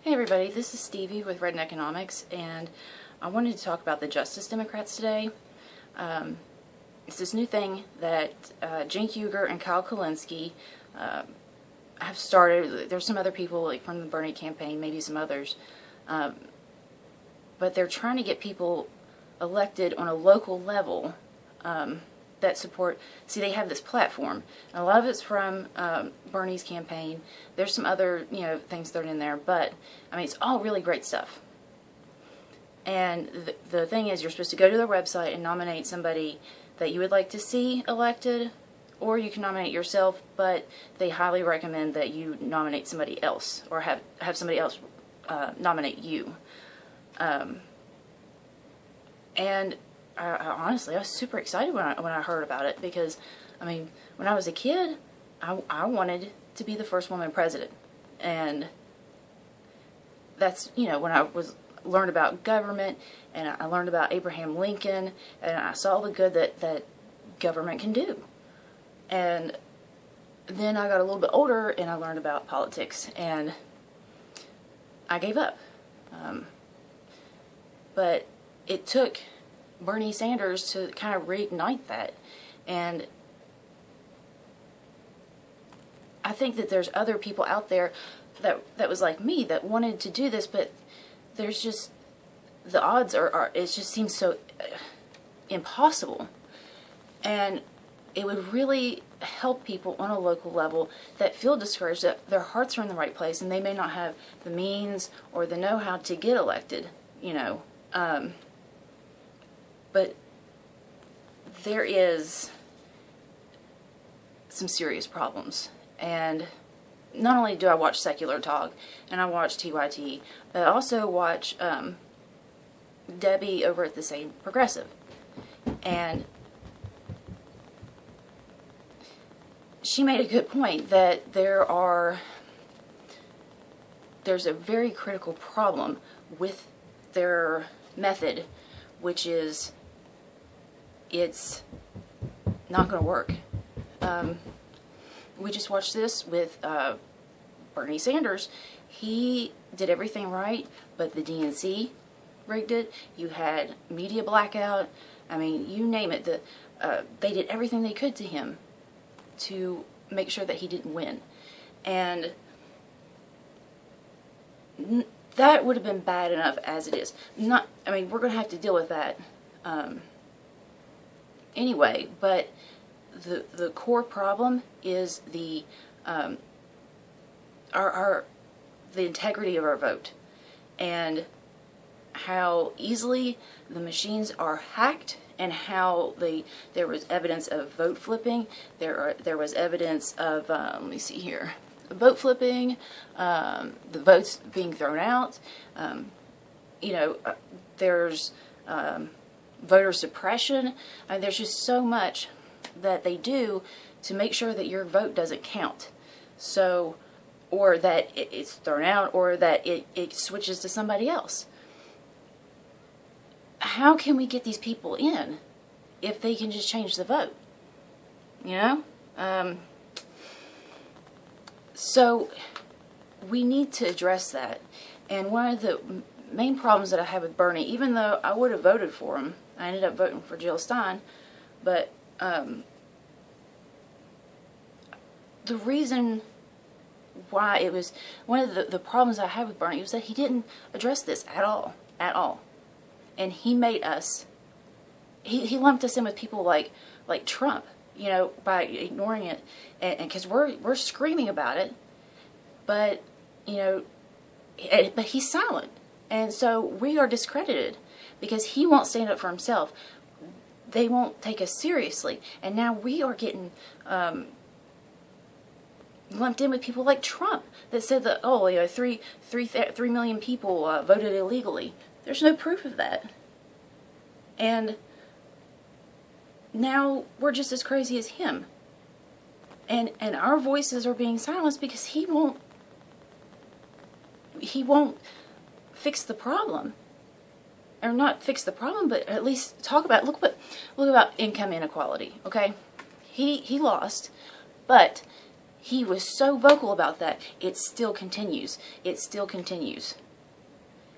Hey everybody, this is Stevie with Red Economics, and I wanted to talk about the Justice Democrats today. It's this new thing that Cenk Uygur and Kyle Kulinski have started. There's some other people like from the Bernie campaign, maybe some others, but they're trying to get people elected on a local level that support. See, they have this platform, and a lot of it's from Bernie's campaign. There's some other, things thrown in there, but I mean, it's all really great stuff. And the thing is, you're supposed to go to their website and nominate somebody that you would like to see elected, or you can nominate yourself, but they highly recommend that you nominate somebody else, or have somebody else nominate you. And honestly, I was super excited when I heard about it, because, I mean, when I was a kid, I wanted to be the first woman president, and that's, when I learned about government, and I learned about Abraham Lincoln, and I saw the good that government can do. And then I got a little bit older, and I learned about politics, and I gave up. But it took Bernie Sanders to kind of reignite that, and I think that there's other people out there that was like me, that wanted to do this, but there's just, the odds are it just seems so impossible. And it would really help people on a local level that feel discouraged, that their hearts are in the right place and they may not have the means or the know-how to get elected, but there is some serious problems. And not only do I watch Secular Talk, and I watch TYT, but I also watch Debbie over at the Sane Progressive. And she made a good point that there's a very critical problem with their method, which is it's not going to work. We just watched this with Bernie Sanders. He did everything right, but the DNC rigged it. You had media blackout. I mean, you name it. They did everything they could to him to make sure that he didn't win. And that would have been bad enough as it is. We're going to have to deal with that anyway, but the core problem is the integrity of our vote, and how easily the machines are hacked, and how there was evidence of vote flipping. There was evidence of let me see here, vote flipping, the votes being thrown out. There's voter suppression. There's just so much that they do to make sure that your vote doesn't count. So, or that it's thrown out, or that it switches to somebody else. How can we get these people in if they can just change the vote? So we need to address that. And one of the main problems that I have with Bernie, even though I would have voted for him, I ended up voting for Jill Stein, but the reason why it was, one of the problems I have with Bernie was that he didn't address this at all. And he made us, he lumped us in with people like Trump, by ignoring it, and because we're screaming about it, but but he's silent, and so we are discredited because he won't stand up for himself. They won't take us seriously, and now we are getting lumped in with people like Trump that said that 3 million people voted illegally. There's no proof of that, and now we're just as crazy as him, and our voices are being silenced because he won't fix the problem. Or not fix the problem, but at least talk about, look about income inequality, okay? He lost, but he was so vocal about that. It still continues. It still continues.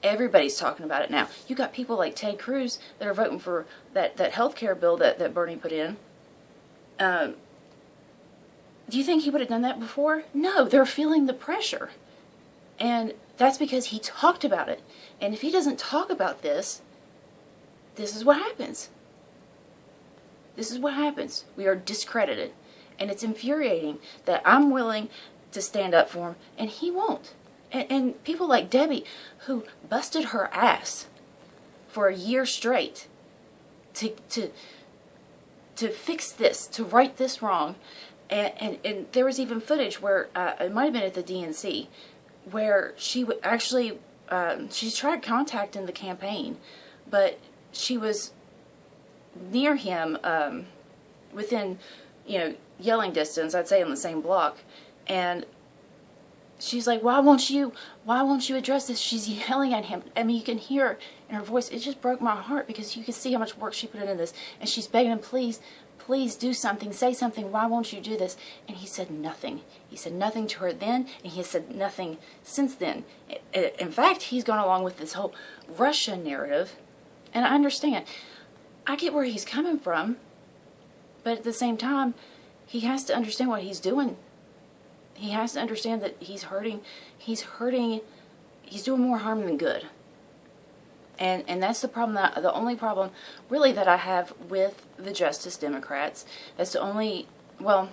Everybody's talking about it now. You got people like Ted Cruz that are voting for that health care bill that Bernie put in. Do you think he would have done that before? No, they're feeling the pressure. And that's because he talked about it. And if he doesn't talk about this, this is what happens. This is what happens. We are discredited. And it's infuriating that I'm willing to stand up for him and he won't. And people like Debbie, who busted her ass for a year straight to fix this, to right this wrong. And there was even footage where, it might have been at the DNC, where she actually, she's tried contacting the campaign, but she was near him, within, yelling distance, I'd say on the same block, and she's like, why won't you address this? She's yelling at him. I mean, you can hear in her voice. It just broke my heart because you can see how much work she put into this. And she's begging him, please do something, say something. Why won't you do this? And he said nothing. He said nothing to her then, and he has said nothing since then. In fact, he's gone along with this whole Russia narrative. And I understand. I get where he's coming from. But at the same time, he has to understand what he's doing. He has to understand that he's hurting, he's doing more harm than good. And that's the problem, the only problem really that I have with the Justice Democrats. That's the only, well,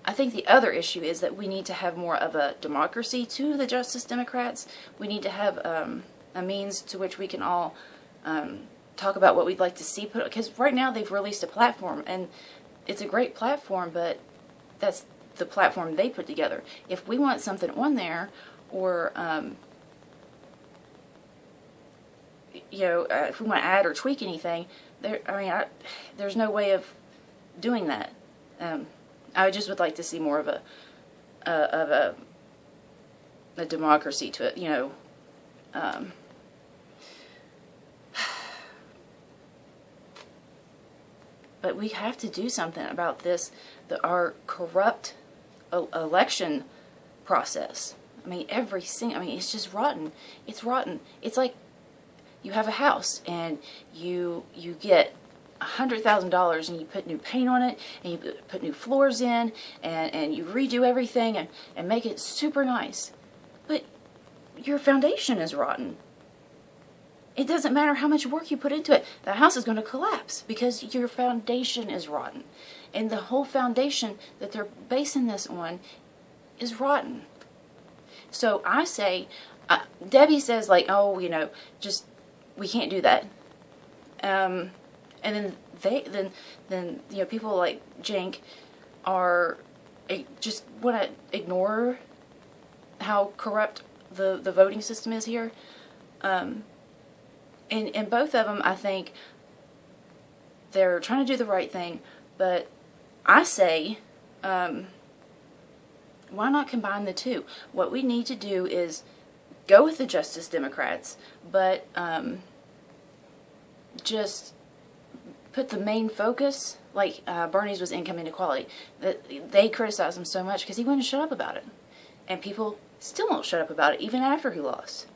I think the other issue is that we need to have more of a democracy to the Justice Democrats. We need to have a means to which we can all talk about what we'd like to see put, because right now they've released a platform, and it's a great platform, but that's the platform they put together. If we want something on there, or if we want to add or tweak anything, there's no way of doing that. I just would like to see more of a democracy to it. But we have to do something about this, our corrupt election process. I mean, it's just rotten. It's rotten. It's like you have a house and you get $100,000 and you put new paint on it and you put new floors in and you redo everything and make it super nice. But your foundation is rotten. It doesn't matter how much work you put into it. The house is going to collapse because your foundation is rotten. And the whole foundation that they're basing this on is rotten. So I say, Debbie says like, oh, just, we can't do that. And then then people like Cenk just want to ignore how corrupt the voting system is here. And both of them, I think, they're trying to do the right thing, but I say, why not combine the two? What we need to do is go with the Justice Democrats, but just put the main focus, like Bernie's was income inequality. They criticized him so much because he wouldn't shut up about it. And people still won't shut up about it, even after he lost.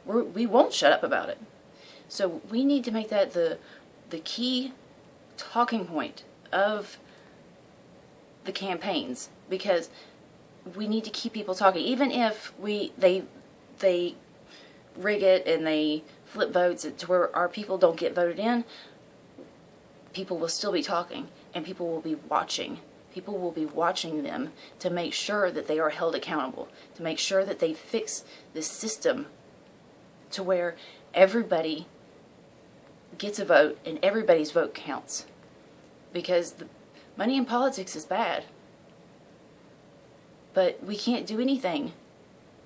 We won't shut up about it. So we need to make that the key talking point of the campaigns, because we need to keep people talking. Even if they rig it and they flip votes to where our people don't get voted in, people will still be talking and people will be watching. People will be watching them to make sure that they are held accountable, to make sure that they fix this system to where everybody gets a vote and everybody's vote counts. Because the money in politics is bad. But we can't do anything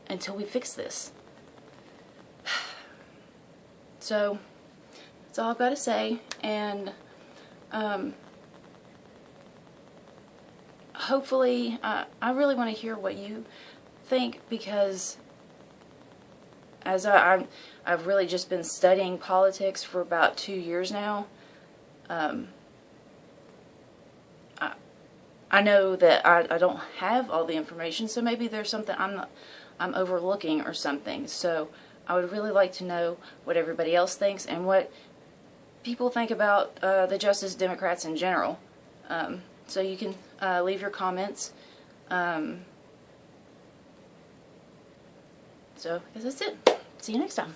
until we fix this. So, that's all I've got to say. And hopefully, I really want to hear what you think, because as I've really just been studying politics for about 2 years now. I know that I don't have all the information, so maybe there's something I'm overlooking or something. So I would really like to know what everybody else thinks and what people think about the Justice Democrats in general. So you can leave your comments. So I guess that's it. See you next time.